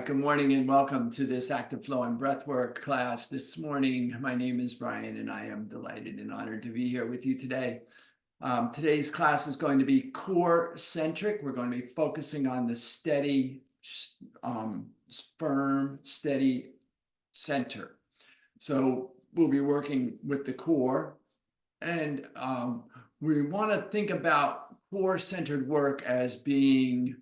Good morning and welcome to this active flow and breathwork class this morning. My name is Brian and I am delighted and honored to be here with you today. Today's class is going to be core centric. We're going to be focusing on the steady, firm, steady center. So we'll be working with the core, and we want to think about core centered work as being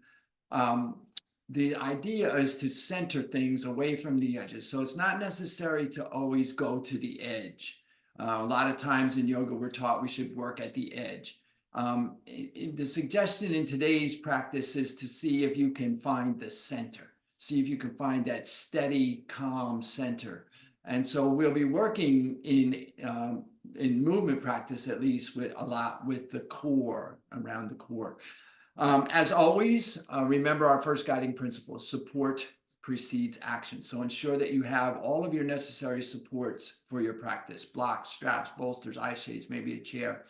the idea is to center things away from the edges. So it's not necessary to always go to the edge. A lot of times in yoga, we're taught we should work at the edge. The suggestion in today's practice is to see if you can find the center. See if you can find that steady, calm center. And so we'll be working in movement practice, at least, with a lot with the core, around the core. As always, remember our first guiding principle: support precedes action. So ensure that you have all of your necessary supports for your practice: blocks, straps, bolsters, eye shades, maybe a chair.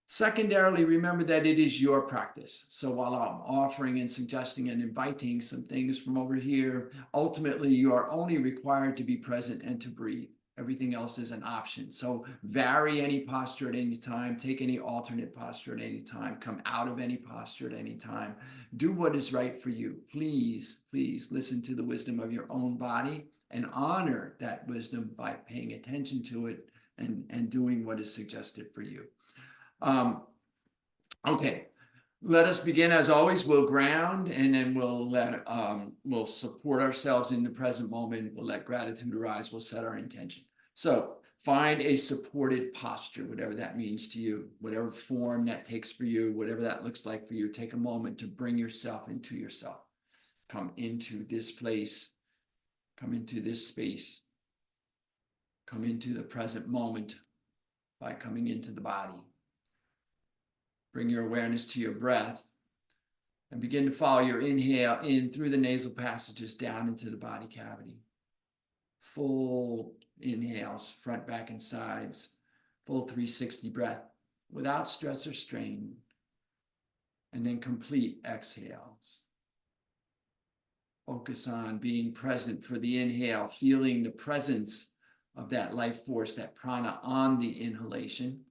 Secondarily, remember that it is your practice. So while I'm offering and suggesting and inviting some things from over here, ultimately you are only required to be present and to breathe. Everything else is an option. So vary any posture at any time, take any alternate posture at any time, come out of any posture at any time. Do what is right for you. Please, please listen to the wisdom of your own body and honor that wisdom by paying attention to it and doing what is suggested for you. Okay, let us begin. As always, we'll ground and then we'll support ourselves in the present moment. We'll let gratitude arise. We'll set our intention. So find a supported posture, whatever that means to you, whatever form that takes for you, whatever that looks like for you. Take a moment to bring yourself into yourself. Come into this place. Come into this space. Come into the present moment by coming into the body. Bring your awareness to your breath and begin to follow your inhale in through the nasal passages down into the body cavity. Full inhales, front, back, and sides. Full 360 breath without stress or strain. And then complete exhales. Focus on being present for the inhale, feeling the presence of that life force, that prana on the inhalation.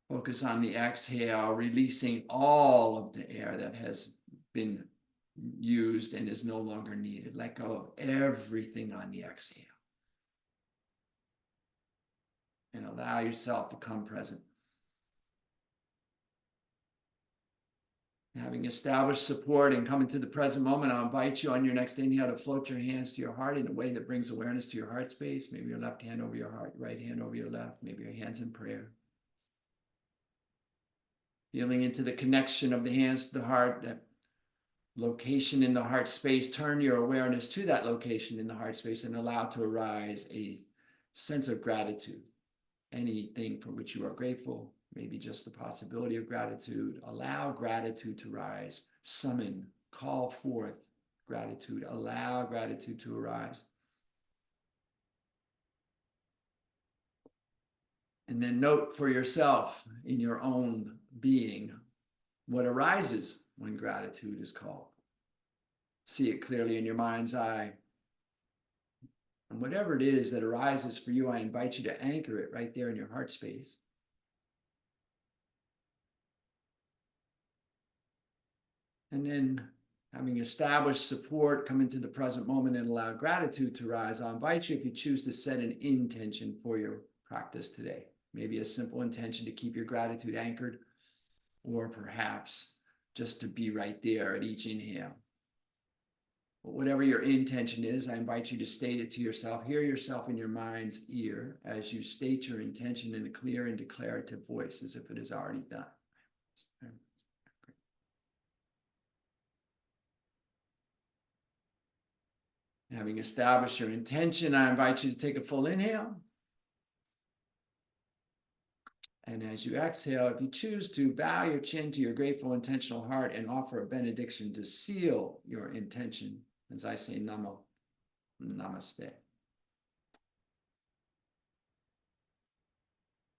Focus on the exhale, releasing all of the air that has been used and is no longer needed. Let go of everything on the exhale. And allow yourself to come present. Having established support and come into the present moment, I'll invite you on your next inhale to float your hands to your heart in a way that brings awareness to your heart space. Maybe your left hand over your heart, right hand over your left, maybe your hands in prayer. Feeling into the connection of the hands to the heart, that location in the heart space. Turn your awareness to that location in the heart space and allow to arise a sense of gratitude. Anything for which you are grateful, maybe just the possibility of gratitude. Allow gratitude to rise. Summon, call forth gratitude. Allow gratitude to arise. And then note for yourself in your own being what arises when gratitude is called. See it clearly in your mind's eye. And whatever it is that arises for you, I invite you to anchor it right there in your heart space. And then, having established support, come into the present moment and allow gratitude to rise. I'll invite you, if you choose, to set an intention for your practice today. Maybe a simple intention to keep your gratitude anchored, or perhaps just to be right there at each inhale. But whatever your intention is, I invite you to state it to yourself. Hear yourself in your mind's ear as you state your intention in a clear and declarative voice, as if it is already done. Having established your intention, I invite you to take a full inhale. And as you exhale, if you choose to, bow your chin to your grateful, intentional heart and offer a benediction to seal your intention, as I say Namo, Namaste.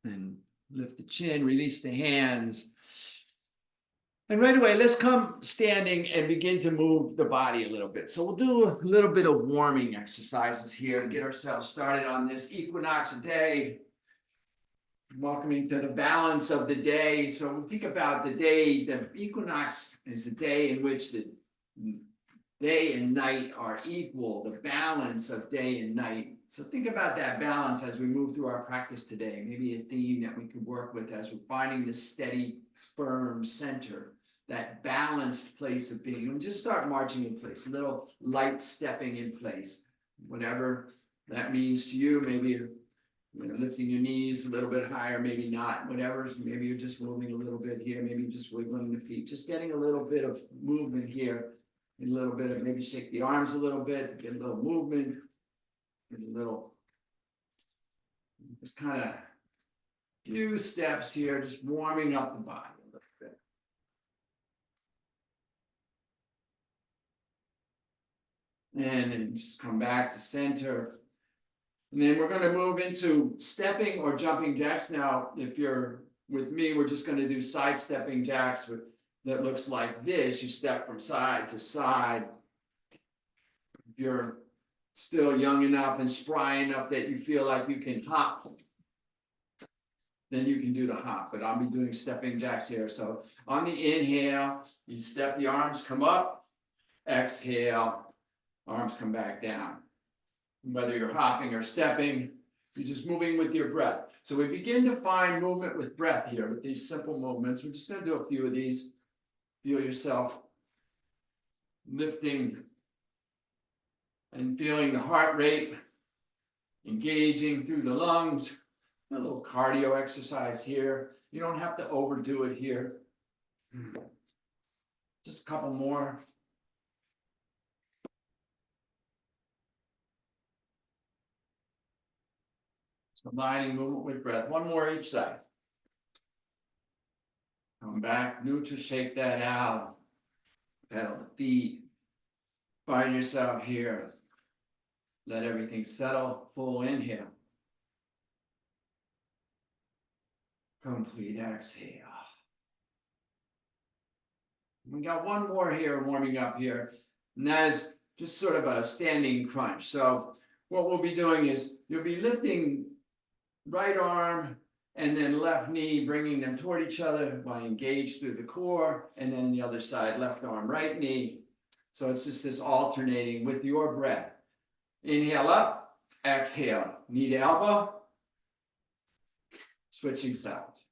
And lift the chin, release the hands. And right away, let's come standing and begin to move the body a little bit. So we'll do a little bit of warming exercises here to get ourselves started on this equinox day. Welcoming to the balance of the day. So think about the day. The equinox is a day in which the day and night are equal, the balance of day and night. So think about that balance as we move through our practice today. Maybe a theme that we could work with as we're finding this steady, firm center, that balanced place of being. And just start marching in place, a little light stepping in place, whatever that means to you. Maybe you're lifting your knees a little bit higher, maybe not, whatever. Maybe you're just moving a little bit here, maybe just wiggling the feet, just getting a little bit of movement here. A little bit of maybe shake the arms a little bit to get a little movement, get a little, just kind of few steps here, just warming up the body a little bit. And then just come back to center. And then we're going to move into stepping or jumping jacks. Now, if you're with me, we're just going to do side stepping jacks that looks like this. You step from side to side. If you're still young enough and spry enough that you feel like you can hop, then you can do the hop. But I'll be doing stepping jacks here. So on the inhale, you step, the arms come up. Exhale, arms come back down. Whether you're hopping or stepping, you're just moving with your breath. So we begin to find movement with breath here with these simple movements. We're just going to do a few of these. Feel yourself lifting and feeling the heart rate engaging through the lungs. A little cardio exercise here. You don't have to overdo it here. Just a couple more. Just aligning movement with breath. One more each side. Come back, neutral, shake that out. Pedal the feet. Find yourself here. Let everything settle. Full inhale. Complete exhale. We got one more here warming up here, and that is just sort of a standing crunch. So what we'll be doing is you'll be lifting right arm and then left knee, bringing them toward each other while engaged through the core, and then the other side, left arm, right knee. So it's just this alternating with your breath. Inhale up, exhale, knee to elbow, switching sides.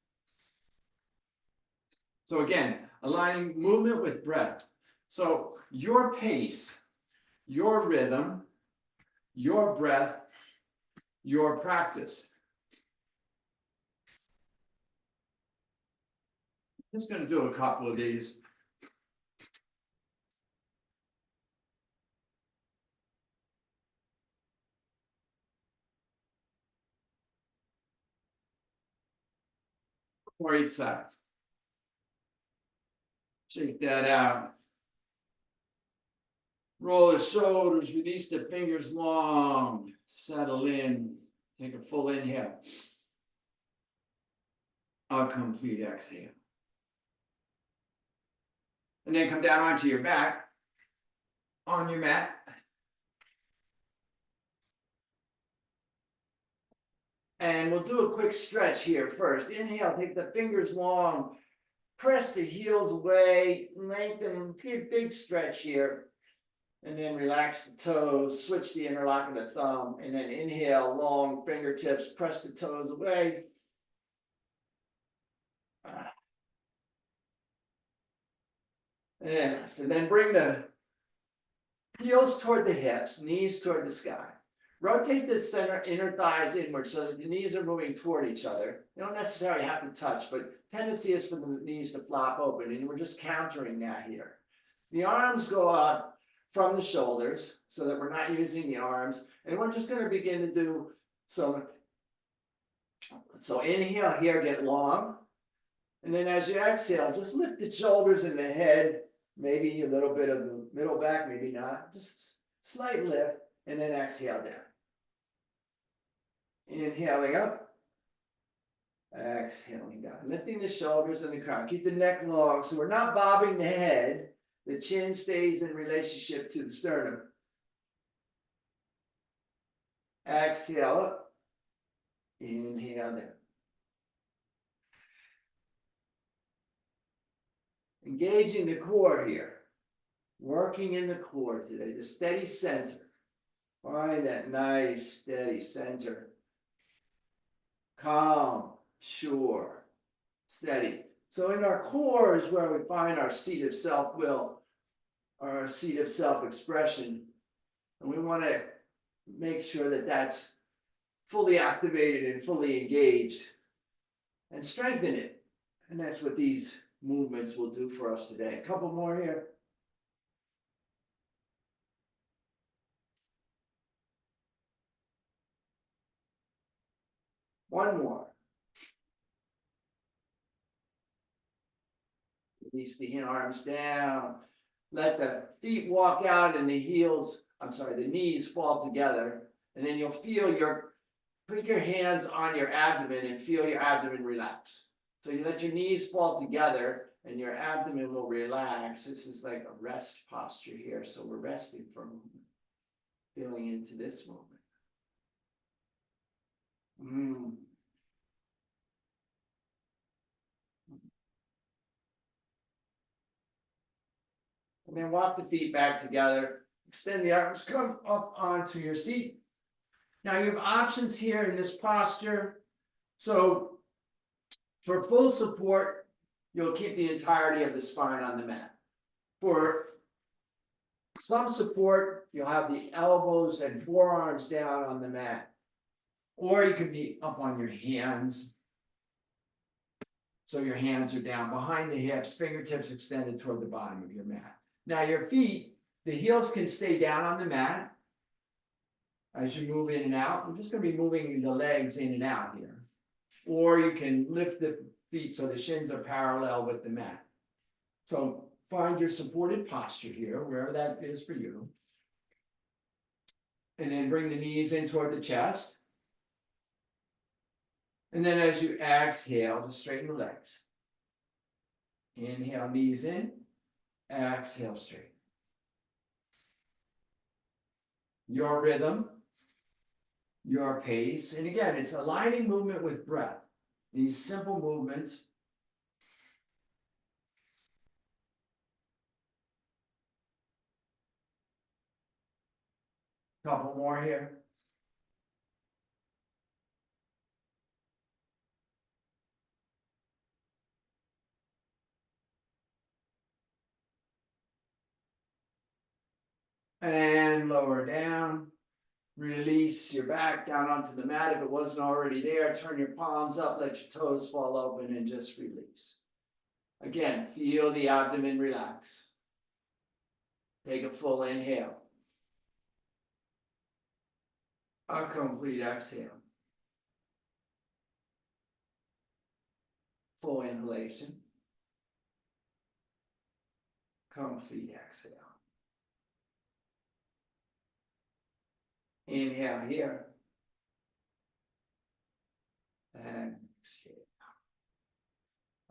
So again, aligning movement with breath. So your pace, your rhythm, your breath, your practice. I'm just going to do a couple of these. For each side. Shake that out. Roll the shoulders, release the fingers long, settle in, take a full inhale. A complete exhale. And then come down onto your back, on your mat. And we'll do a quick stretch here first. Inhale, take the fingers long, press the heels away, lengthen, big stretch here. And then relax the toes, switch the interlock of the thumb, and then inhale, long fingertips, press the toes away. Yeah, so then bring the heels toward the hips, knees toward the sky. Rotate the center inner thighs inward so that the knees are moving toward each other. You don't necessarily have to touch, but tendency is for the knees to flop open, and we're just countering that here. The arms go up from the shoulders so that we're not using the arms, and we're just going to begin to do some. So inhale here, get long, and then as you exhale, just lift the shoulders and the head, maybe a little bit of the middle back, maybe not, just slight lift, and then exhale down. Inhaling up, Exhaling down, lifting the shoulders and the crown. Keep the neck long so we're not bobbing the head. The chin stays in relationship to the sternum. Exhale up. Inhale down. Engaging the core here. Working in the core today, the steady center. Find that nice, steady center. Calm, sure, steady. So in our core is where we find our seat of self-will, our seat of self-expression. And we want to make sure that that's fully activated and fully engaged and strengthen it. And that's what these movements will do for us today. A couple more here. One more. Release the arms down. Let the feet walk out and the knees fall together. And then you'll feel put your hands on your abdomen and feel your abdomen relax. So you let your knees fall together and your abdomen will relax. This is like a rest posture here. So we're resting for a moment, feeling into this moment. And then walk the feet back together. Extend the arms, come up onto your seat. Now you have options here in this posture. So for full support, you'll keep the entirety of the spine on the mat. For some support, you'll have the elbows and forearms down on the mat. Or you could be up on your hands. So your hands are down behind the hips, fingertips extended toward the bottom of your mat. Now your feet, the heels can stay down on the mat as you move in and out. We're just going to be moving the legs in and out here. Or you can lift the feet so the shins are parallel with the mat. So find your supported posture here, wherever that is for you. And then bring the knees in toward the chest. And then as you exhale, just straighten the legs. Inhale, knees in. Exhale, straight. Your rhythm, your pace. And again, it's aligning movement with breath. These simple movements. Couple more here. And lower down. Release your back down onto the mat. If it wasn't already there, turn your palms up, let your toes fall open, and just release. Again, feel the abdomen relax. Take a full inhale. A complete exhale. Full inhalation. Complete exhale. Inhale here. And exhale.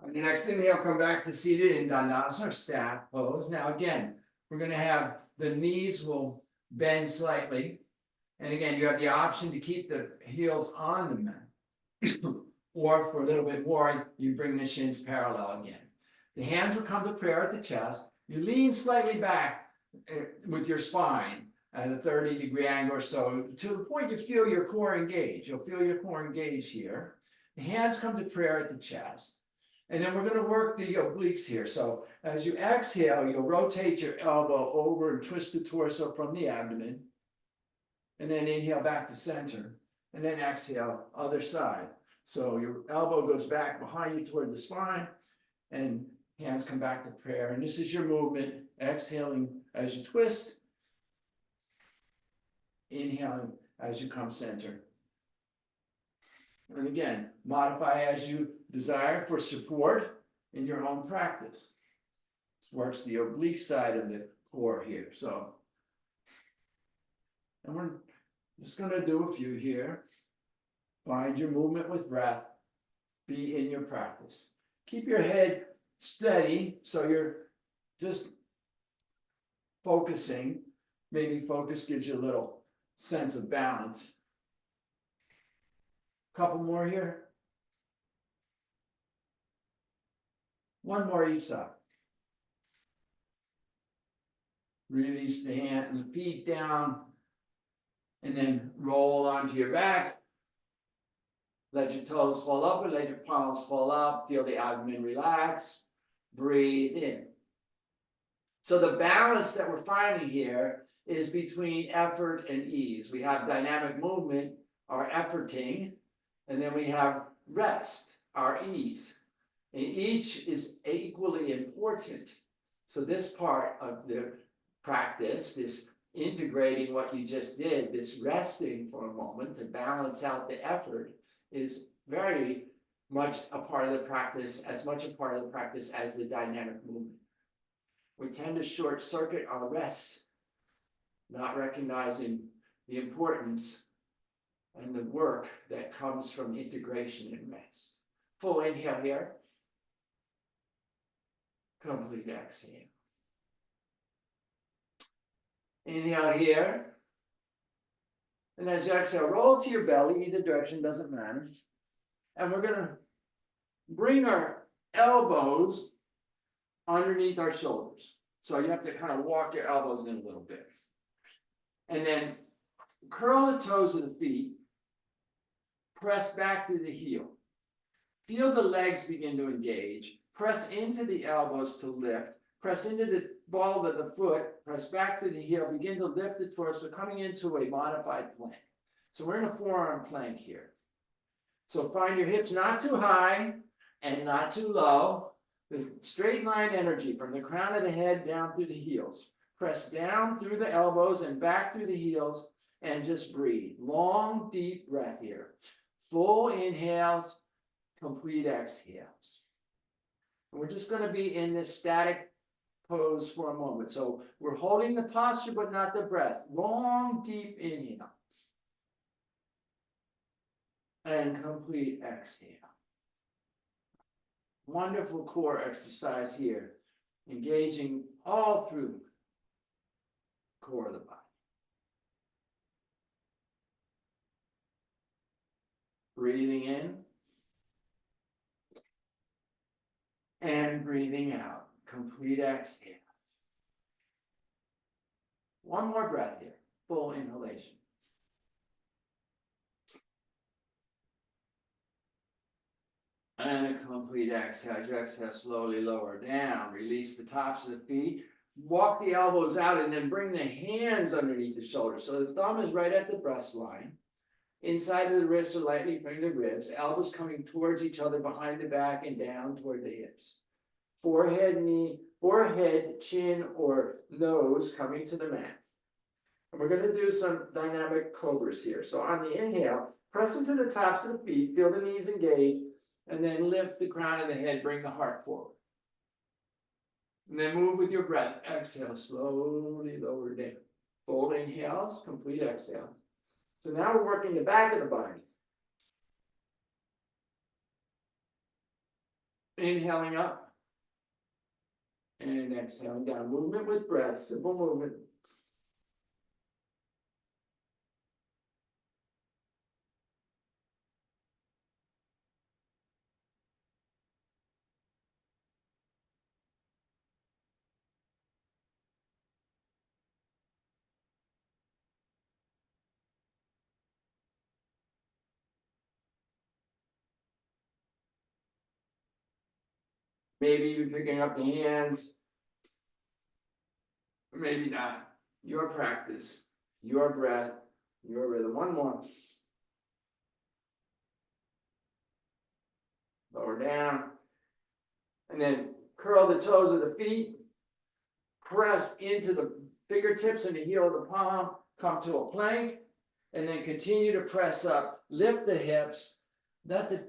On the next inhale, come back to seated in Dandasana or staff pose. Now again, we're going to have the knees will bend slightly. And again, you have the option to keep the heels on the mat. Or for a little bit more, you bring the shins parallel again. The hands will come to prayer at the chest. You lean slightly back with your spine at a 30-degree angle or so, to the point you feel your core engage. You'll feel your core engage here. The hands come to prayer at the chest. And then we're going to work the obliques here. So as you exhale, you'll rotate your elbow over and twist the torso from the abdomen. And then inhale back to center. And then exhale, other side. So your elbow goes back behind you toward the spine. And hands come back to prayer. And this is your movement. Exhaling as you twist. Inhaling as you come center. And again, modify as you desire for support in your own practice. This works the oblique side of the core here. So, and we're just going to do a few here. Find your movement with breath. be in your practice. Keep your head steady so you're just focusing. Maybe focus gives you a little sense of balance. Couple more here. One more each side. Release the hand and the feet down, and then roll onto your back. Let your toes fall up and let your palms fall up. Feel the abdomen relax. Breathe in. So the balance that we're finding here is between effort and ease. We have dynamic movement, our efforting, and then we have rest, our ease. And each is equally important. So this part of the practice, this integrating what you just did, this resting for a moment to balance out the effort, is very much a part of the practice, as much a part of the practice as the dynamic movement. We tend to short circuit our rest, not recognizing the importance and the work that comes from integration and rest. Full inhale here. Complete exhale. Inhale here. And as you exhale, roll to your belly, either direction, doesn't matter. And we're going to bring our elbows underneath our shoulders. So you have to kind of walk your elbows in a little bit. And then curl the toes of the feet. Press back through the heel. Feel the legs begin to engage. Press into the elbows to lift. Press into the ball of the foot. Press back through the heel. Begin to lift the torso, coming into a modified plank. So we're in a forearm plank here. So find your hips not too high and not too low. The straight line energy from the crown of the head down through the heels. Press down through the elbows and back through the heels and just breathe. Long, deep breath here. Full inhales, complete exhales. And we're just going to be in this static pose for a moment. So we're holding the posture, but not the breath. Long, deep inhale. And complete exhale. Wonderful core exercise here. Engaging all through the core of the body. Breathing in. And breathing out. Complete exhale. One more breath here. Full inhalation. And a complete exhale. As you exhale, slowly lower down. Release the tops of the feet. Walk the elbows out and then bring the hands underneath the shoulders. So the thumb is right at the breast line. Inside of the wrists are lightly from the ribs. Elbows coming towards each other behind the back and down toward the hips. Forehead, knee, forehead, chin, or nose coming to the mat. And we're going to do some dynamic cobras here. So on the inhale, press into the tops of the feet, feel the knees engage, and then lift the crown of the head, bring the heart forward. And then move with your breath. Exhale, slowly lower down. Full inhales, complete exhale. So now we're working the back of the body. Inhaling up. And exhaling down. Movement with breath, simple movement. Maybe even picking up the hands. Maybe not. Your practice, your breath, your rhythm. One more. Lower down. And then curl the toes of the feet. Press into the fingertips and the heel of the palm. Come to a plank. And then continue to press up. Lift the hips. Let the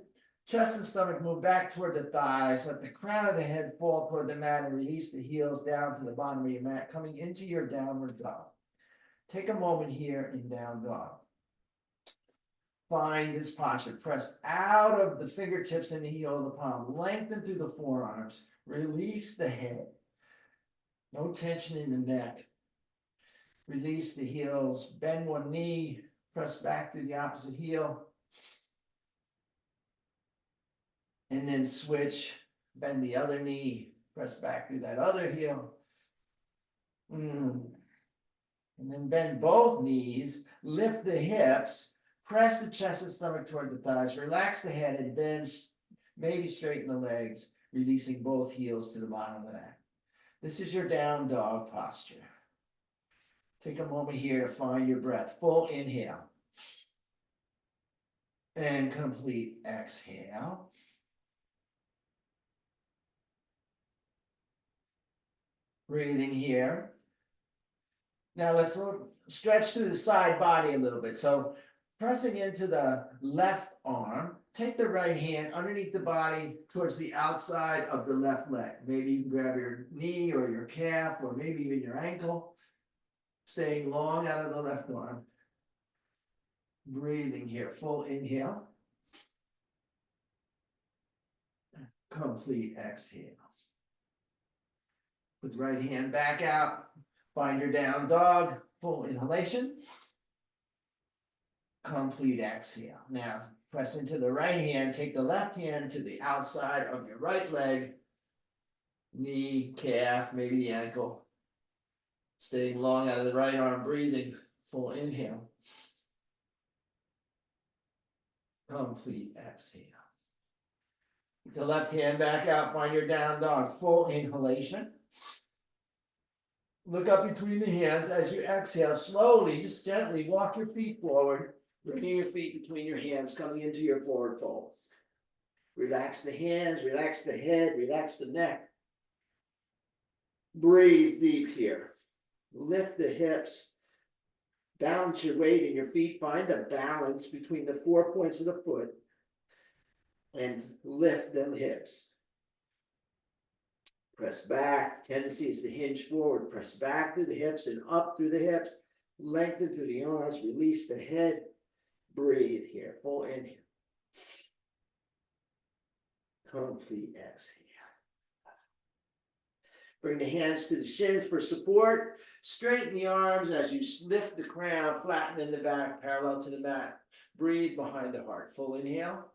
chest and stomach move back toward the thighs. Let the crown of the head fall toward the mat and release the heels down to the bottom of your mat, coming into your downward dog. Take a moment here in down dog. Find this posture. Press out of the fingertips and the heel of the palm. Lengthen through the forearms. Release the head. No tension in the neck. Release the heels. Bend one knee. Press back to the opposite heel. And then switch. Bend the other knee. Press back through that other heel. And then bend both knees. Lift the hips. Press the chest and stomach toward the thighs. Relax the head and then maybe straighten the legs, releasing both heels to the bottom of the mat. This is your down dog posture. Take a moment here to find your breath. Full inhale. And complete exhale. Breathing here. Now let's stretch through the side body a little bit. So pressing into the left arm, take the right hand underneath the body towards the outside of the left leg. Maybe you can grab your knee or your calf or maybe even your ankle. Staying long out of the left arm. Breathing here, full inhale. Complete exhale. Put the right hand back out. Find your down dog, full inhalation. Complete exhale. Now press into the right hand, take the left hand to the outside of your right leg, knee, calf, maybe the ankle. Staying long out of the right arm, breathing, full inhale. Complete exhale. Take the left hand back out, find your down dog, full inhalation. Look up between the hands as you exhale. Slowly, just gently walk your feet forward, bringing your feet between your hands, coming into your forward fold. Relax the hands, relax the head, relax the neck. Breathe deep here. Lift the hips. Balance your weight in your feet. Find the balance between the 4 points of the foot and lift them hips. Press back. Tendency is to hinge forward. Press back through the hips and up through the hips. Lengthen through the arms. Release the head. Breathe here. Full inhale. Complete exhale. Bring the hands to the shins for support. Straighten the arms as you lift the crown, flatten in the back, parallel to the mat. Breathe behind the heart. Full inhale.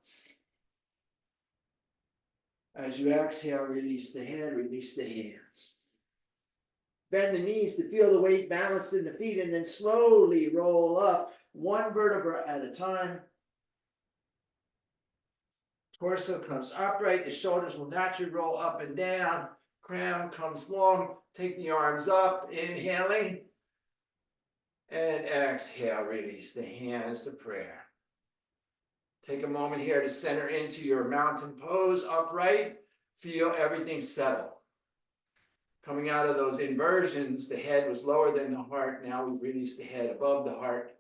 As you exhale, release the head, release the hands. Bend the knees to feel the weight balanced in the feet, and then slowly roll up one vertebra at a time. Torso comes upright. The shoulders will naturally roll up and down. Crown comes long. Take the arms up, inhaling. And exhale, release the hands to prayer. Take a moment here to center into your mountain pose, upright. Feel everything settle. Coming out of those inversions, the head was lower than the heart. Now we've released the head above the heart.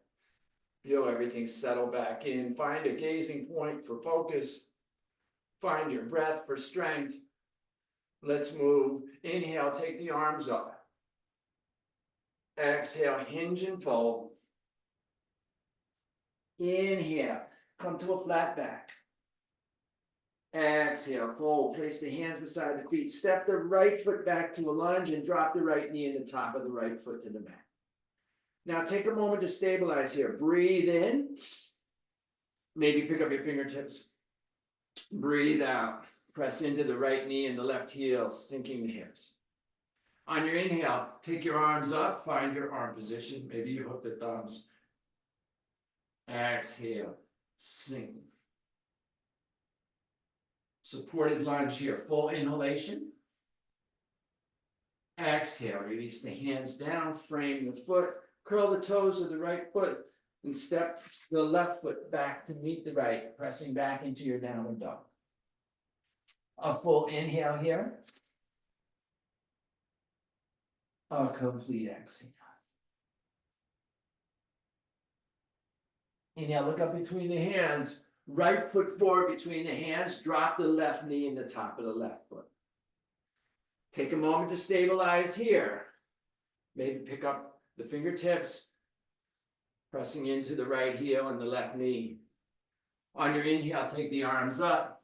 Feel everything settle back in. Find a gazing point for focus. Find your breath for strength. Let's move. Inhale, take the arms up. Exhale, hinge and fold. Inhale, come to a flat back. Exhale, fold. Place the hands beside the feet. Step the right foot back to a lunge and drop the right knee in the top of the right foot to the mat. Now take a moment to stabilize here. Breathe in. Maybe pick up your fingertips. Breathe out. Press into the right knee and the left heel, sinking the hips. On your inhale, take your arms up. Find your arm position. Maybe you hook the thumbs. Exhale. Sink. Supported lunge here. Full inhalation. Exhale. Release the hands down. Frame the foot. Curl the toes of the right foot and step the left foot back to meet the right, pressing back into your downward dog. A full inhale here. A complete exhale. Inhale, look up between the hands. Right foot forward between the hands. Drop the left knee in the top of the left foot. Take a moment to stabilize here. Maybe pick up the fingertips, pressing into the right heel and the left knee. On your inhale, take the arms up,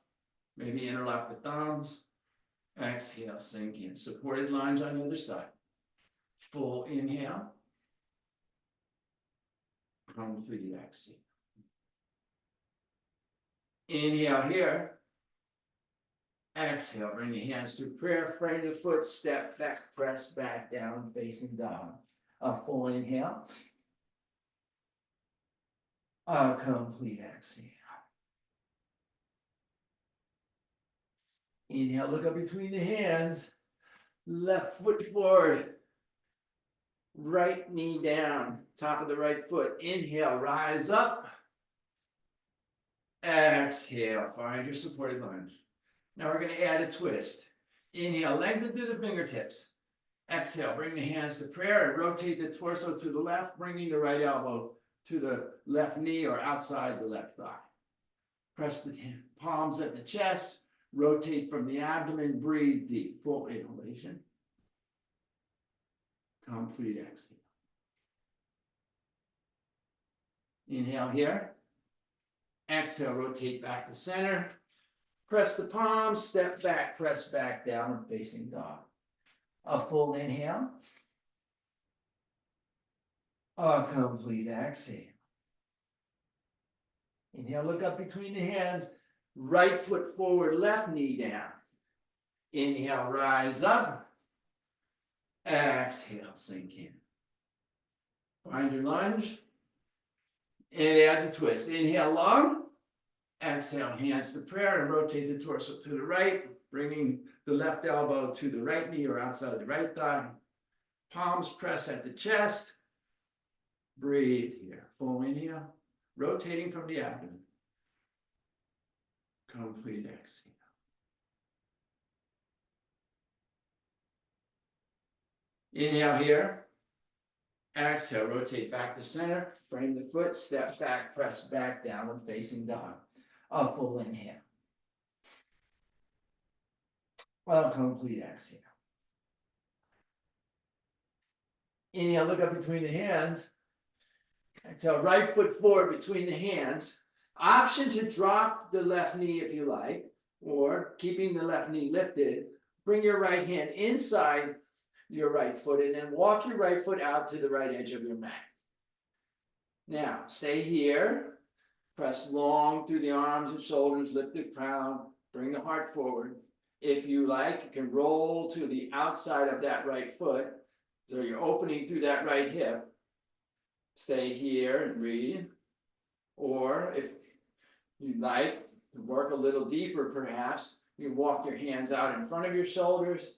maybe interlock the thumbs. Exhale, sink in. Supported lunge on the other side. Full inhale. Complete exhale. Inhale here. Exhale, bring the hands to prayer, frame the foot, step back, press back down, facing down. A full inhale. A complete exhale. Inhale, look up between the hands. Left foot forward. Right knee down, top of the right foot. Inhale, rise up. Exhale, find your supported lunge. Now we're going to add a twist. Inhale, lengthen through the fingertips. Exhale, bring the hands to prayer and rotate the torso to the left, bringing the right elbow to the left knee or outside the left thigh. Press the palms at the chest, rotate from the abdomen, breathe deep. Full inhalation. Complete exhale. Inhale here. Exhale, rotate back to center. Press the palms, step back, press back down and facing dog. A full inhale. A complete exhale. Inhale, look up between the hands. Right foot forward, left knee down. Inhale, rise up. Exhale, sink in. Find your lunge. And add the twist. Inhale long. Exhale, hands to prayer and rotate the torso to the right, bringing the left elbow to the right knee or outside the right thigh. Palms press at the chest. Breathe here. Full inhale. Rotating from the abdomen. Complete exhale. Inhale here. Exhale, rotate back to center. Frame the foot, step back, press back, downward facing dog. A full inhale. A complete exhale. Inhale, look up between the hands. Exhale, right foot forward between the hands. Option to drop the left knee if you like, or keeping the left knee lifted. Bring your right hand inside your right foot and then walk your right foot out to the right edge of your mat. Now, stay here. Press long through the arms and shoulders, lift the crown, bring the heart forward. If you like, you can roll to the outside of that right foot. So you're opening through that right hip. Stay here and breathe. Or if you'd like to work a little deeper perhaps, you walk your hands out in front of your shoulders,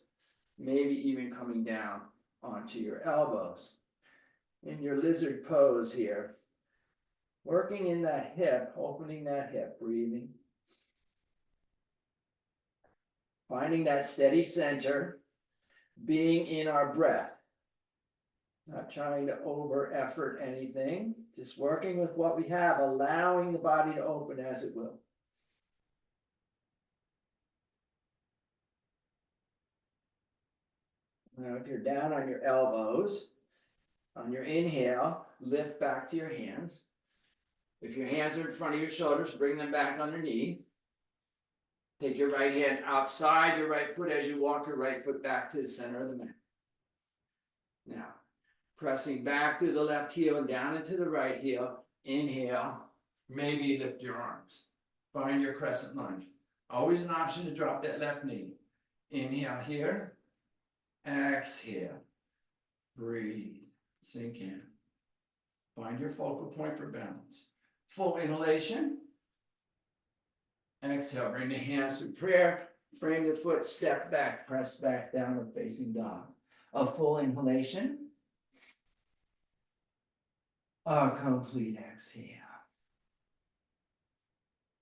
maybe even coming down onto your elbows. In your lizard pose here, working in that hip, opening that hip, breathing. Finding that steady center, being in our breath. Not trying to over effort anything, just working with what we have, allowing the body to open as it will. Now, if you're down on your elbows, on your inhale, lift back to your hands. If your hands are in front of your shoulders, bring them back underneath. Take your right hand outside your right foot as you walk your right foot back to the center of the mat. Now, pressing back through the left heel and down into the right heel. Inhale, maybe lift your arms. Find your crescent lunge. Always an option to drop that left knee. Inhale here. Exhale. Breathe. Sink in. Find your focal point for balance. Full inhalation. Exhale, bring the hands to prayer. Frame the foot, step back, press back, downward facing dog. A full inhalation. A complete exhale.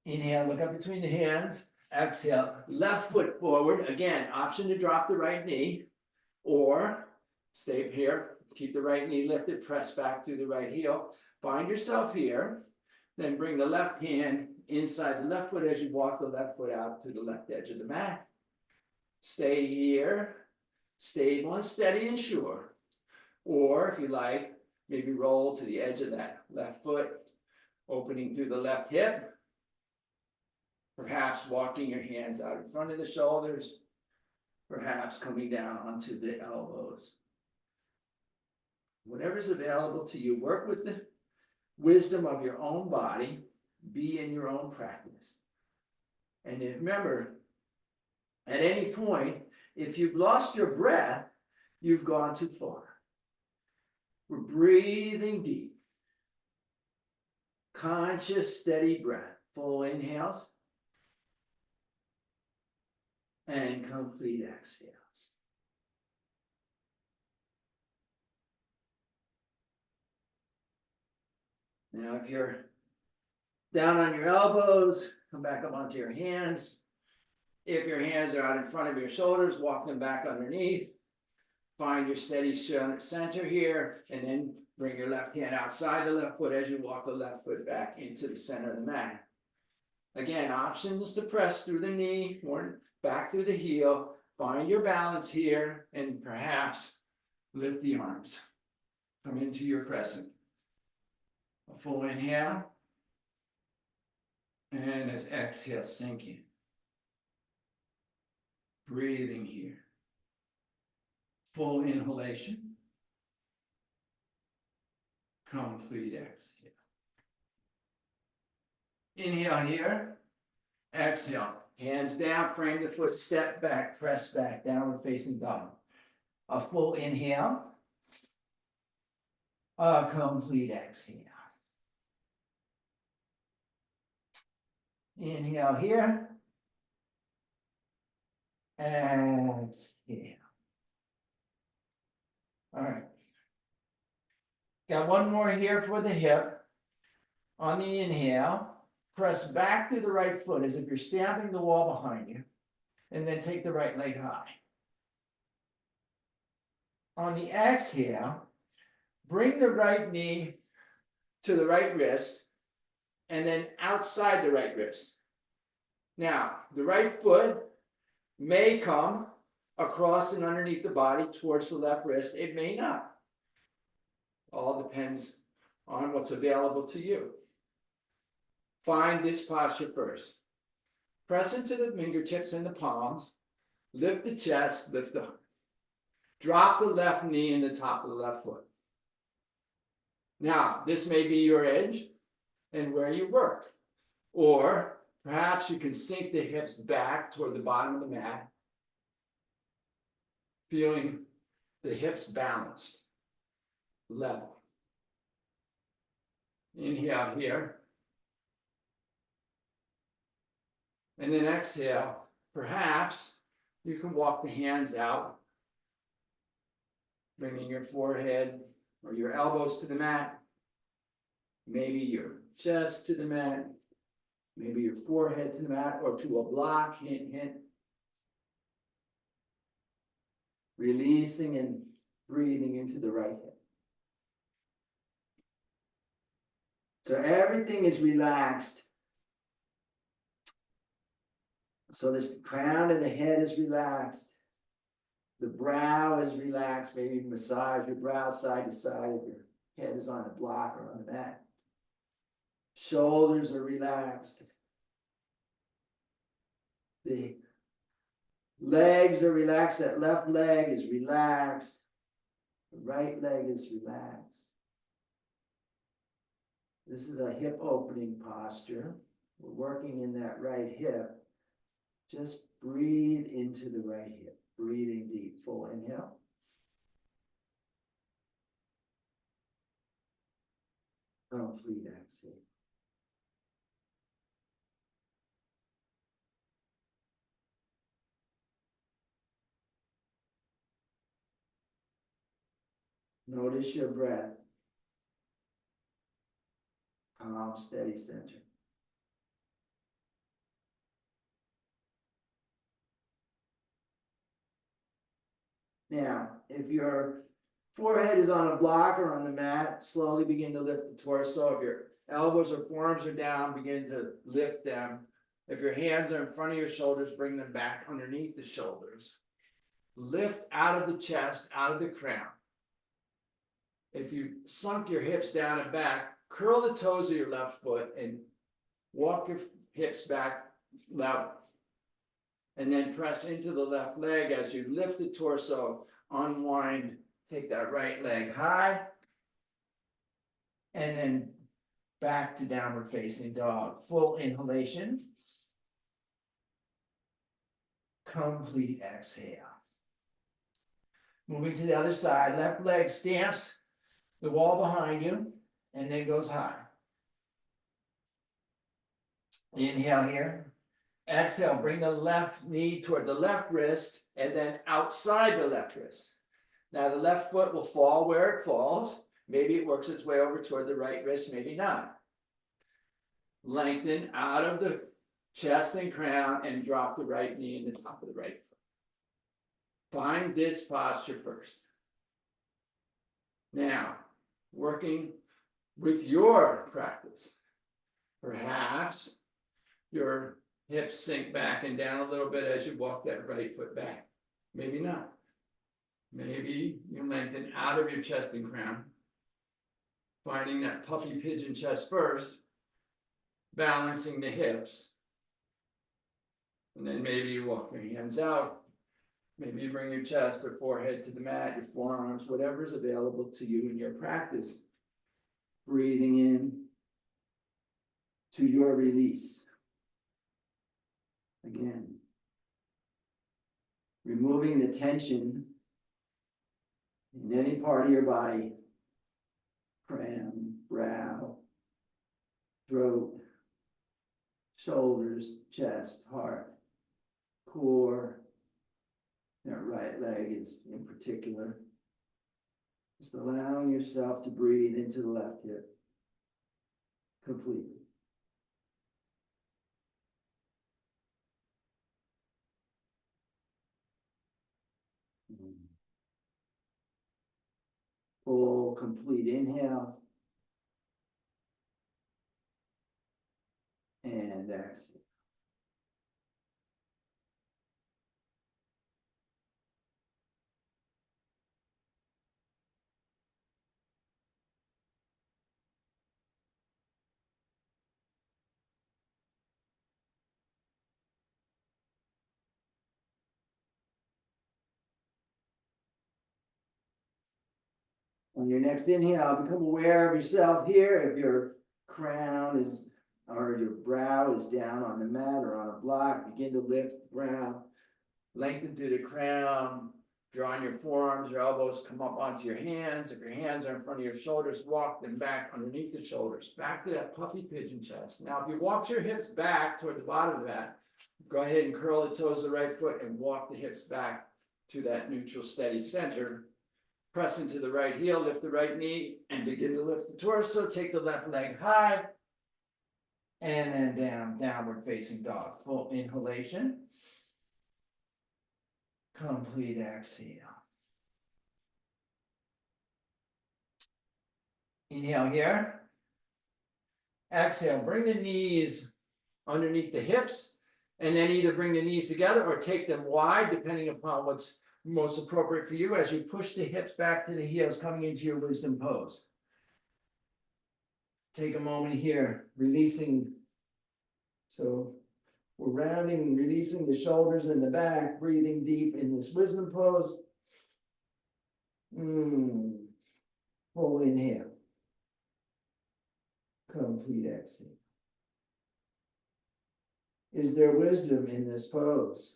Inhale, look up between the hands. Exhale, left foot forward. Again, option to drop the right knee or stay here. Keep the right knee lifted, press back through the right heel. Find yourself here. Then bring the left hand inside the left foot as you walk the left foot out to the left edge of the mat. Stay here, stable and steady and sure. Or if you like, maybe roll to the edge of that left foot, opening through the left hip. Perhaps walking your hands out in front of the shoulders, perhaps coming down onto the elbows. Whatever's available to you, work with the wisdom of your own body, be in your own practice. And remember, at any point, if you've lost your breath, you've gone too far. We're breathing deep. Conscious, steady breath. Full inhales and complete exhales. Now, if you're down on your elbows, come back up onto your hands. If your hands are out in front of your shoulders, walk them back underneath. Find your steady center here, and then bring your left hand outside the left foot as you walk the left foot back into the center of the mat. Again, options to press through the knee or back through the heel. Find your balance here, and perhaps lift the arms. Come into your crescent. A full inhale. And as exhale, sink in. Breathing here. Full inhalation. Complete exhale. Inhale here. Exhale. Hands down, frame the foot, step back, press back, downward facing dog. A full inhale. A complete exhale. Inhale here. Exhale. All right. Got one more here for the hip. On the inhale, press back through the right foot as if you're stamping the wall behind you, and then take the right leg high. On the exhale, bring the right knee to the right wrist, and then outside the right wrist. Now, the right foot may come across and underneath the body towards the left wrist. It may not. All depends on what's available to you. Find this posture first. Press into the fingertips and the palms. Lift the chest, lift the heart. Drop the left knee in the top of the left foot. Now, this may be your edge and where you work. Or perhaps you can sink the hips back toward the bottom of the mat, feeling the hips balanced, level. Inhale here. And then exhale. Perhaps you can walk the hands out, bringing your forehead or your elbows to the mat. Maybe your chest to the mat. Maybe your forehead to the mat or to a block, hint, hint. Releasing and breathing into the right hip. So everything is relaxed. So the crown of the head is relaxed. The brow is relaxed. Maybe massage your brow side to side if your head is on a block or on the mat. Shoulders are relaxed. The legs are relaxed. That left leg is relaxed. The right leg is relaxed. This is a hip opening posture. We're working in that right hip. Just breathe into the right hip. Breathing deep. Full inhale. Complete exhale. Notice your breath. Calm, steady center. Now, if your forehead is on a block or on the mat, slowly begin to lift the torso. If your elbows or forearms are down, begin to lift them. If your hands are in front of your shoulders, bring them back underneath the shoulders. Lift out of the chest, out of the crown. If you sunk your hips down and back, curl the toes of your left foot and walk your hips back left. And then press into the left leg as you lift the torso, unwind, take that right leg high. And then back to downward facing dog. Full inhalation. Complete exhale. Moving to the other side, left leg stamps the wall behind you and then goes high. Inhale here. Exhale, bring the left knee toward the left wrist and then outside the left wrist. Now the left foot will fall where it falls. Maybe it works its way over toward the right wrist, maybe not. Lengthen out of the chest and crown and drop the right knee in the top of the right foot. Find this posture first. Now, working with your practice. Perhaps your hips sink back and down a little bit as you walk that right foot back. Maybe not. Maybe you lengthen out of your chest and crown, finding that puffy pigeon chest first, balancing the hips. And then maybe you walk your hands out. Maybe you bring your chest or forehead to the mat, your forearms, whatever's available to you in your practice. Breathing in to your release. Again, removing the tension in any part of your body, crown, brow, throat, shoulders, chest, heart, core, that right leg is in particular. Just allowing yourself to breathe into the left hip completely. Full, complete inhale. And exhale. On your next inhale, become aware of yourself here. If your crown is, or your brow is down on the mat or on a block, begin to lift the brow, lengthen through the crown, draw on your forearms, your elbows come up onto your hands. If your hands are in front of your shoulders, walk them back underneath the shoulders, back to that puffy pigeon chest. Now, if you walk your hips back toward the bottom of that, go ahead and curl the toes of the right foot and walk the hips back to that neutral, steady center. Press into the right heel, lift the right knee, and begin to lift the torso. Take the left leg high, and then down, downward facing dog. Full inhalation. Complete exhale. Inhale here. Exhale, bring the knees underneath the hips, and then either bring the knees together or take them wide, depending upon what's most appropriate for you as you push the hips back to the heels, coming into your wisdom pose. Take a moment here, releasing. So we're rounding and releasing the shoulders and the back, breathing deep in this wisdom pose. Full inhale. Complete exhale. Is there wisdom in this pose?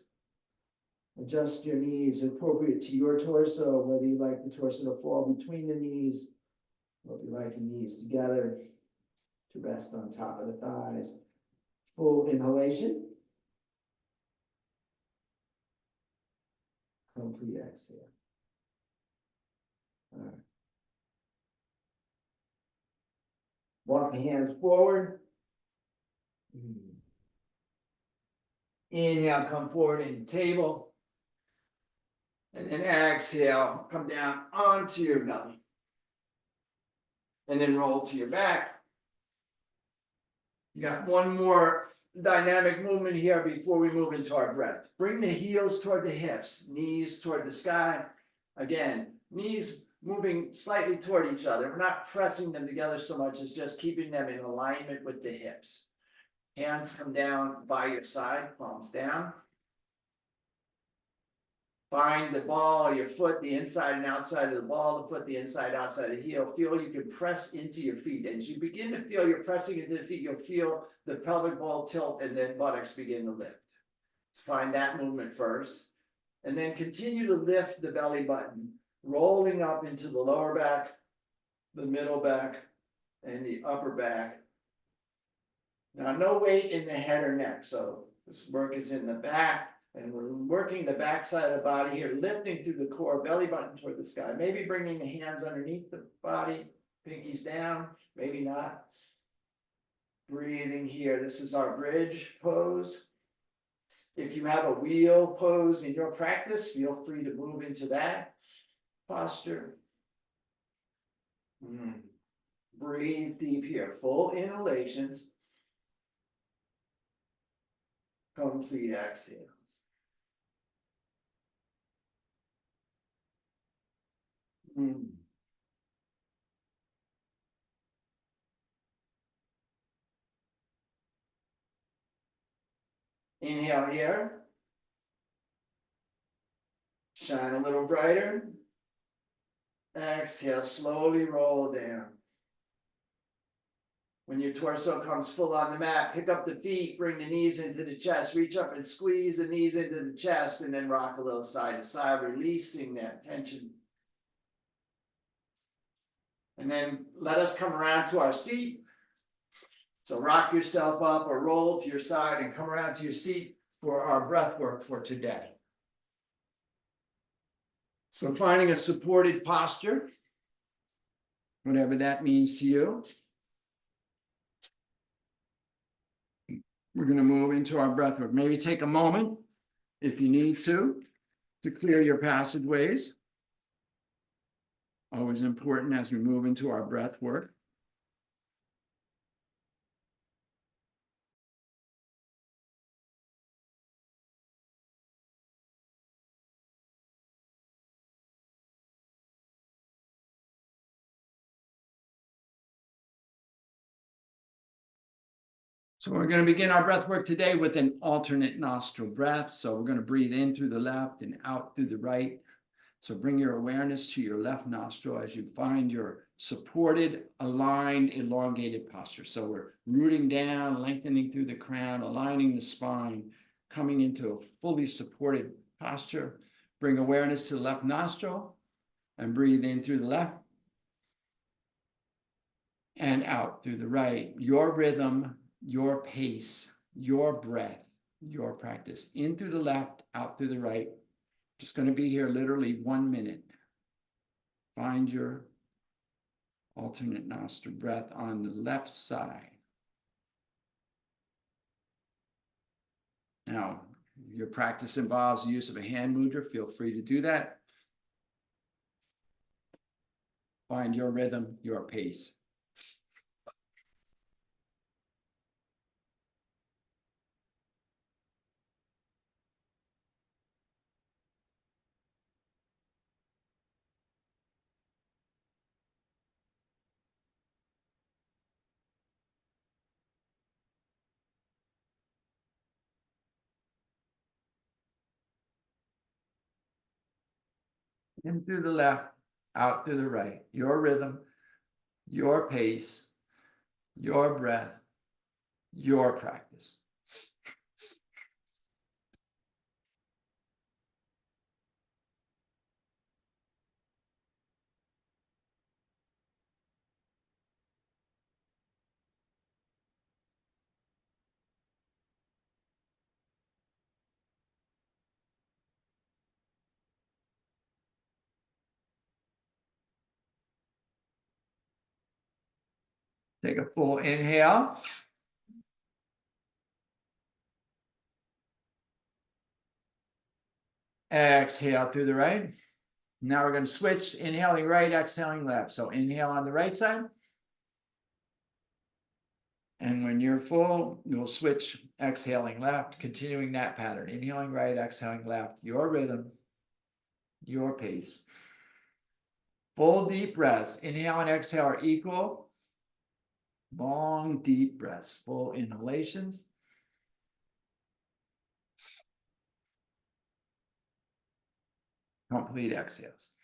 Adjust your knees appropriate to your torso, whether you like the torso to fall between the knees, or if you like your knees together to rest on top of the thighs. Full inhalation. Complete exhale. All right. Walk the hands forward. Inhale, come forward in table. And then exhale, come down onto your belly. And then roll to your back. You got one more dynamic movement here before we move into our breath. Bring the heels toward the hips, knees toward the sky. Again, knees moving slightly toward each other. We're not pressing them together so much as just keeping them in alignment with the hips. Hands come down by your side, palms down. Find the ball, your foot, the inside and outside of the ball, the foot, the inside, outside of the heel. Feel you can press into your feet. As you begin to feel you're pressing into the feet, you'll feel the pelvic ball tilt and then buttocks begin to lift. So find that movement first. And then continue to lift the belly button, rolling up into the lower back, the middle back, and the upper back. Now, no weight in the head or neck. So this work is in the back. And we're working the back side of the body here, lifting through the core, belly button toward the sky. Maybe bringing the hands underneath the body, pinkies down, maybe not. Breathing here. This is our bridge pose. If you have a wheel pose in your practice, feel free to move into that posture. Breathe deep here. Full inhalations. Complete exhales. Inhale here. Shine a little brighter. Exhale, slowly roll down. When your torso comes full on the mat, pick up the feet, bring the knees into the chest, reach up and squeeze the knees into the chest, and then rock a little side to side, releasing that tension. And then let us come around to our seat. So rock yourself up or roll to your side and come around to your seat for our breath work for today. So finding a supported posture, whatever that means to you. We're going to move into our breath work. Maybe take a moment, if you need to clear your passageways. Always important as we move into our breath work. So we're going to begin our breath work today with an alternate nostril breath. So we're going to breathe in through the left and out through the right. So bring your awareness to your left nostril as you find your supported, aligned, elongated posture. So we're rooting down, lengthening through the crown, aligning the spine, coming into a fully supported posture. Bring awareness to the left nostril and breathe in through the left and out through the right. Your rhythm, your pace, your breath, your practice. In through the left, out through the right. Just going to be here literally 1 minute. Find your alternate nostril breath on the left side. Now, your practice involves the use of a hand mudra. Feel free to do that. Find your rhythm, your pace. In through the left, out through the right. Your rhythm, your pace, your breath, your practice. Take a full inhale. Exhale through the right. Now we're going to switch, inhaling right, exhaling left. So inhale on the right side. And when you're full, you'll switch, exhaling left, continuing that pattern. Inhaling right, exhaling left. Your rhythm, your pace. Full deep breaths. Inhale and exhale are equal. Long, deep breaths, full inhalations. Complete exhales.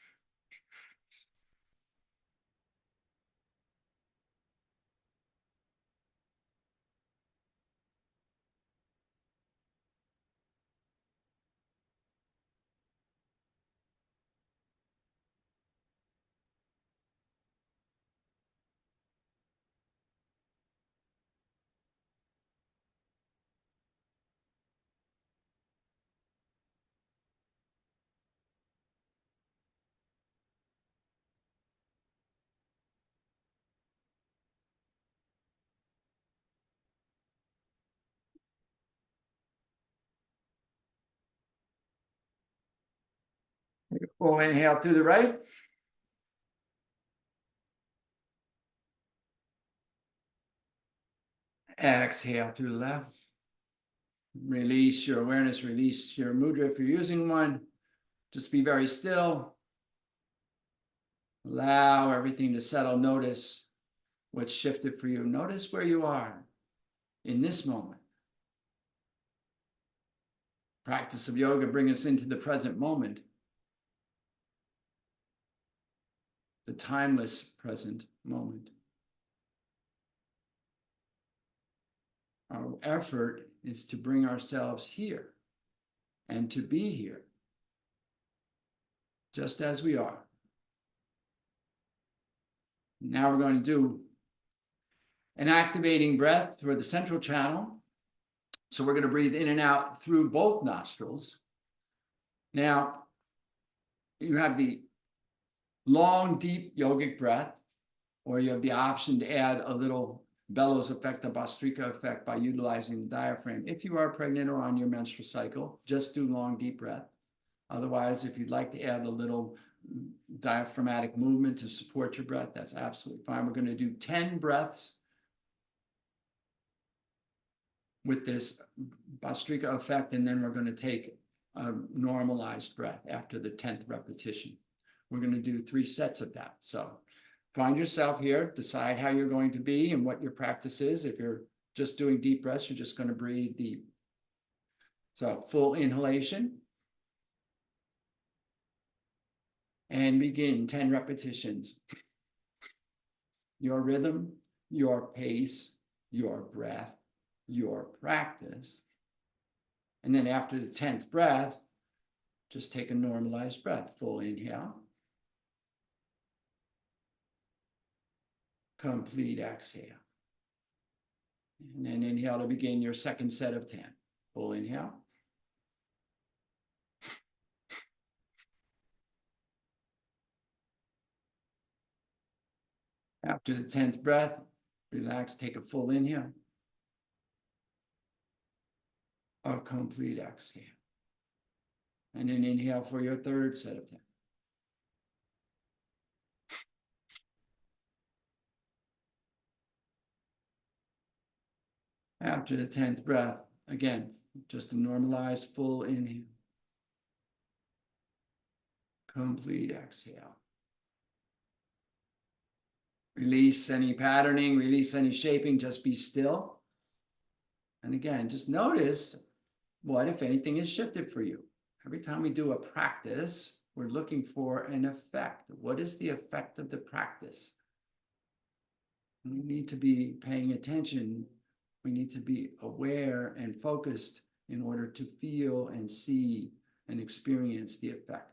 Full inhale through the right. Exhale through the left. Release your awareness, release your mudra if you're using one. Just be very still. Allow everything to settle. Notice what's shifted for you. Notice where you are in this moment. Practice of yoga bring us into the present moment. The timeless present moment. Our effort is to bring ourselves here and to be here, just as we are. Now we're going to do an activating breath for the central channel. So we're going to breathe in and out through both nostrils. Now, you have the long, deep yogic breath, or you have the option to add a little bellows effect, a Bhastrika effect, by utilizing the diaphragm. If you are pregnant or on your menstrual cycle, just do long, deep breath. Otherwise, if you'd like to add a little diaphragmatic movement to support your breath, that's absolutely fine. We're going to do 10 breaths with this Bhastrika effect, and then we're going to take a normalized breath after the 10th repetition. We're going to do 3 sets of that. So find yourself here, decide how you're going to be and what your practice is. If you're just doing deep breaths, you're just going to breathe deep. So full inhalation. And begin 10 repetitions. Your rhythm, your pace, your breath, your practice. And then after the 10th breath, just take a normalized breath. Full inhale. Complete exhale. And then inhale to begin your second set of 10. Full inhale. After the 10th breath, relax, take a full inhale. A complete exhale. And then inhale for your third set of 10. After the 10th breath, again, just a normalized full inhale. Complete exhale. Release any patterning, release any shaping, just be still. And again, just notice what, if anything, is shifted for you. Every time we do a practice, we're looking for an effect. What is the effect of the practice? We need to be paying attention. We need to be aware and focused in order to feel and see and experience the effect.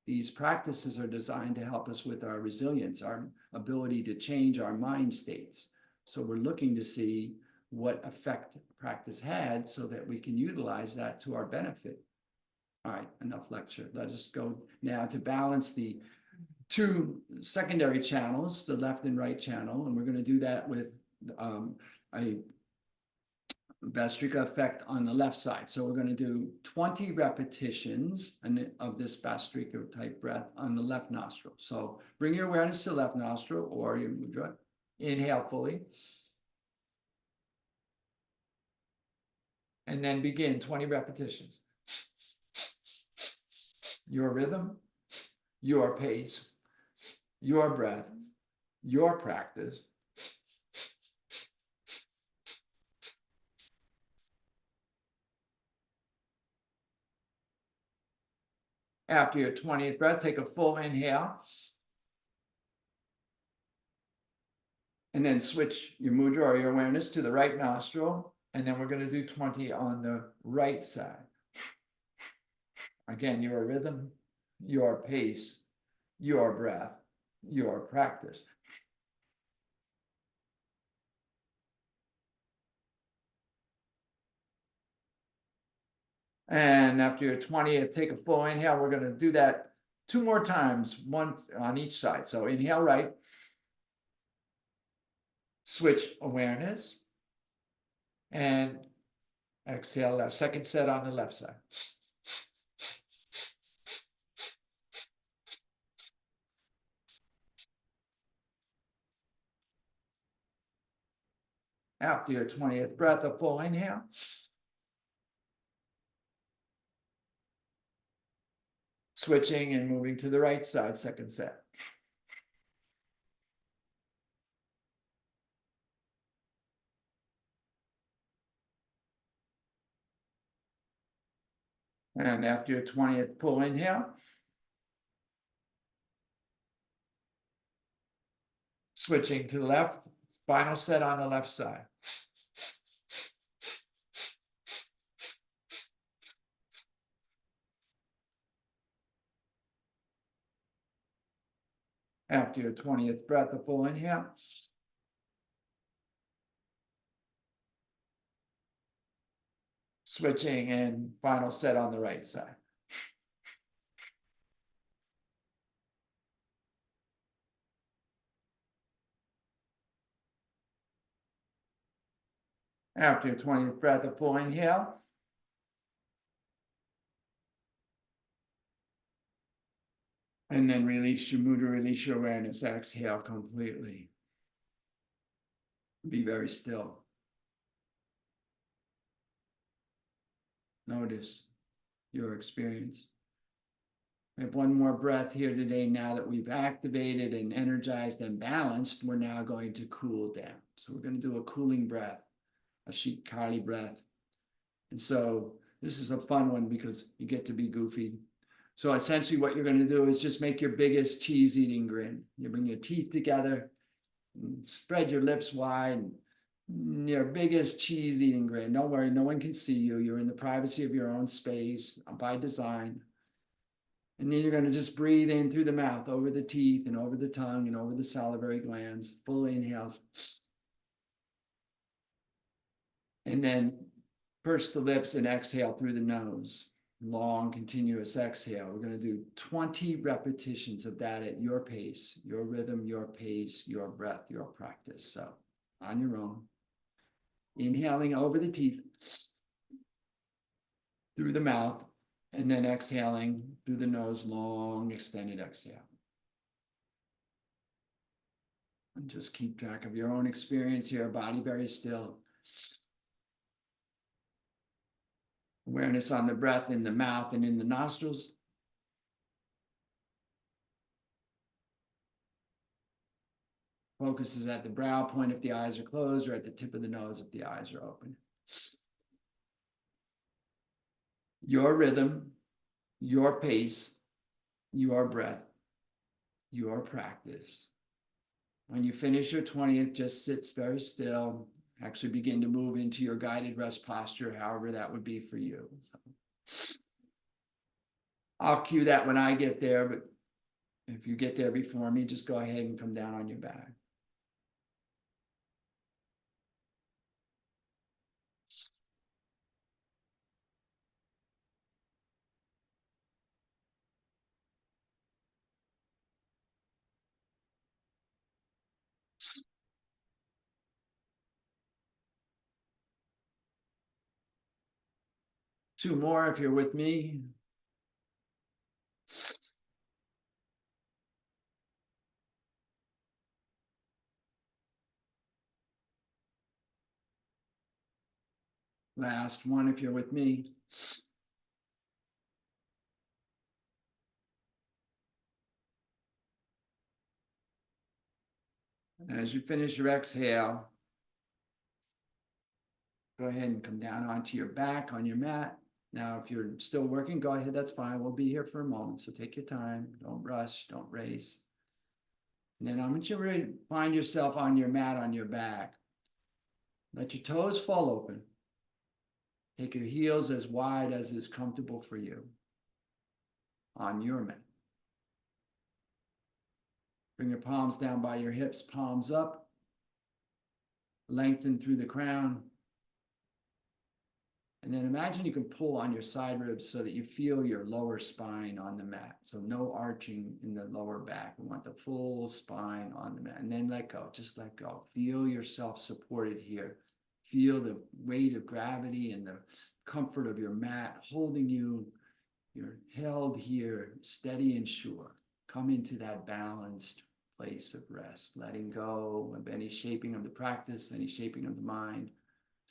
These practices are designed to help us with our resilience, our ability to change our mind states. So we're looking to see what effect practice had so that we can utilize that to our benefit. All right, enough lecture. Let us go now to balance the 2 secondary channels, the left and right channel, and we're going to do that with a Bhastrika effect on the left side. So we're going to do 20 repetitions of this Bhastrika type breath on the left nostril. So bring your awareness to the left nostril or your mudra. Inhale fully. And then begin 20 repetitions. Your rhythm, your pace, your breath, your practice. After your 20th breath, take a full inhale. And then switch your mudra or your awareness to the right nostril. And then we're going to do 20 on the right side. Again, your rhythm, your pace, your breath, your practice. And after your 20th, take a full inhale. We're going to do that 2 more times, one on each side. So inhale right, switch awareness, and exhale left. Second set on the left side. After your 20th breath, a full inhale. Switching and moving to the right side, second set. And after your 20th full inhale, switching to the left, final set on the left side. After your 20th breath, a full inhale. Switching and final set on the right side. After your 20th breath, a full inhale. And then release your mudra, release your awareness, exhale completely. Be very still. Notice your experience. We have one more breath here today. Now that we've activated and energized and balanced, we're now going to cool down. So we're going to do a cooling breath, a Shikali breath. And so this is a fun one because you get to be goofy. So essentially what you're going to do is just make your biggest cheese eating grin. You bring your teeth together, and spread your lips wide, your biggest cheese eating grin. Don't worry, no one can see you. You're in the privacy of your own space by design. And then you're going to just breathe in through the mouth, over the teeth and over the tongue and over the salivary glands. Full inhales. And then purse the lips and exhale through the nose. Long, continuous exhale. We're going to do 20 repetitions of that at your pace, your rhythm, your pace, your breath, your practice. So on your own. Inhaling over the teeth, through the mouth, and then exhaling through the nose, long, extended exhale. And just keep track of your own experience here, body very still. Awareness on the breath in the mouth and in the nostrils. Focus is at the brow point if the eyes are closed, or at the tip of the nose if the eyes are open. Your rhythm, your pace, your breath, your practice. When you finish your 20th, just sit very still. Actually begin to move into your guided rest posture, however that would be for you. I'll cue that when I get there, but if you get there before me, just go ahead and come down on your back. Two more if you're with me. Last one if you're with me. And as you finish your exhale, go ahead and come down onto your back on your mat. Now, if you're still working, go ahead, that's fine. We'll be here for a moment. So take your time. Don't rush, don't race. And then I want you to find yourself on your mat on your back. Let your toes fall open. Take your heels as wide as is comfortable for you on your mat. Bring your palms down by your hips, palms up. Lengthen through the crown. And then imagine you can pull on your side ribs so that you feel your lower spine on the mat. So no arching in the lower back. We want the full spine on the mat. And then let go, just let go. Feel yourself supported here. Feel the weight of gravity and the comfort of your mat holding you. You're held here, steady and sure. Come into that balanced place of rest, letting go of any shaping of the practice, any shaping of the mind,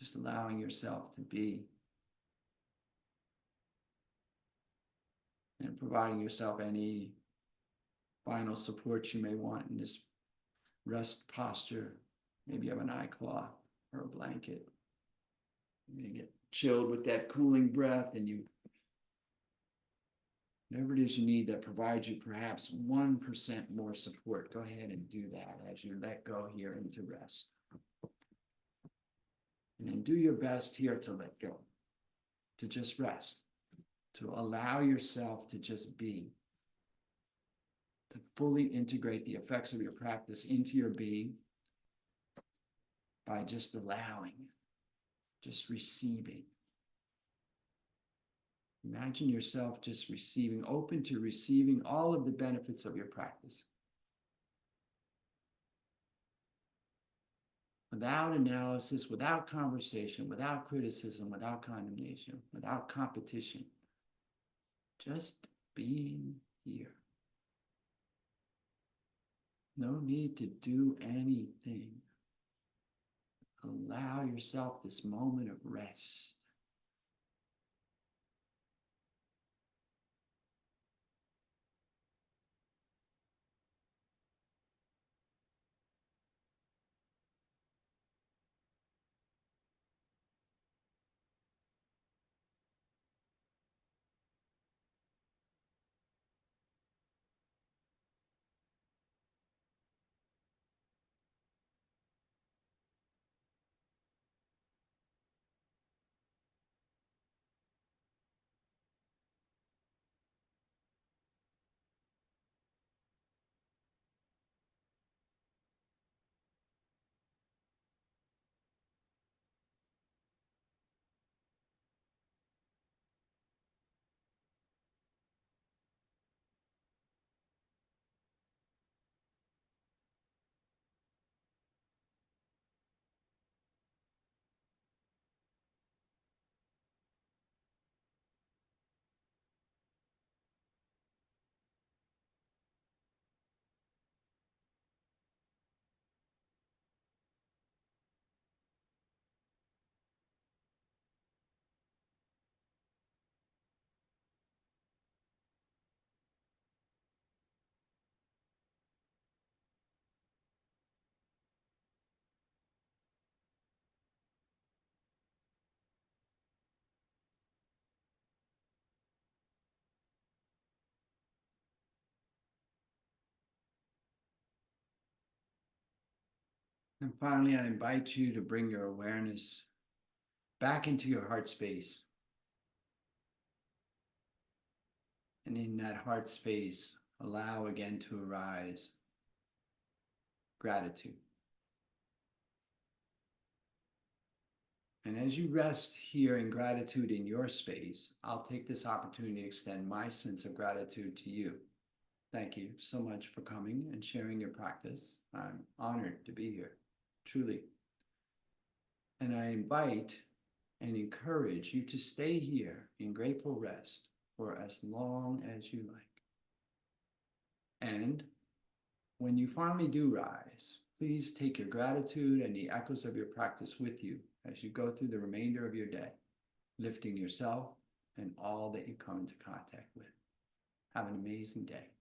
just allowing yourself to be. And providing yourself any final support you may want in this rest posture. Maybe you have an eye cloth or a blanket. You're gonna get chilled with that cooling breath, and whatever it is you need that provides you perhaps 1% more support, go ahead and do that as you let go here into rest. And then do your best here to let go, to just rest, to allow yourself to just be, to fully integrate the effects of your practice into your being by just allowing, just receiving. Imagine yourself just receiving, open to receiving all of the benefits of your practice. Without analysis, without conversation, without criticism, without condemnation, without competition. Just being here. No need to do anything. Allow yourself this moment of rest. And finally, I invite you to bring your awareness back into your heart space. And in that heart space, allow again to arise gratitude. And as you rest here in gratitude in your space, I'll take this opportunity to extend my sense of gratitude to you. Thank you so much for coming and sharing your practice. I'm honored to be here, truly. And I invite and encourage you to stay here in grateful rest for as long as you like. And when you finally do rise, please take your gratitude and the echoes of your practice with you as you go through the remainder of your day, lifting yourself and all that you come into contact with. Have an amazing day.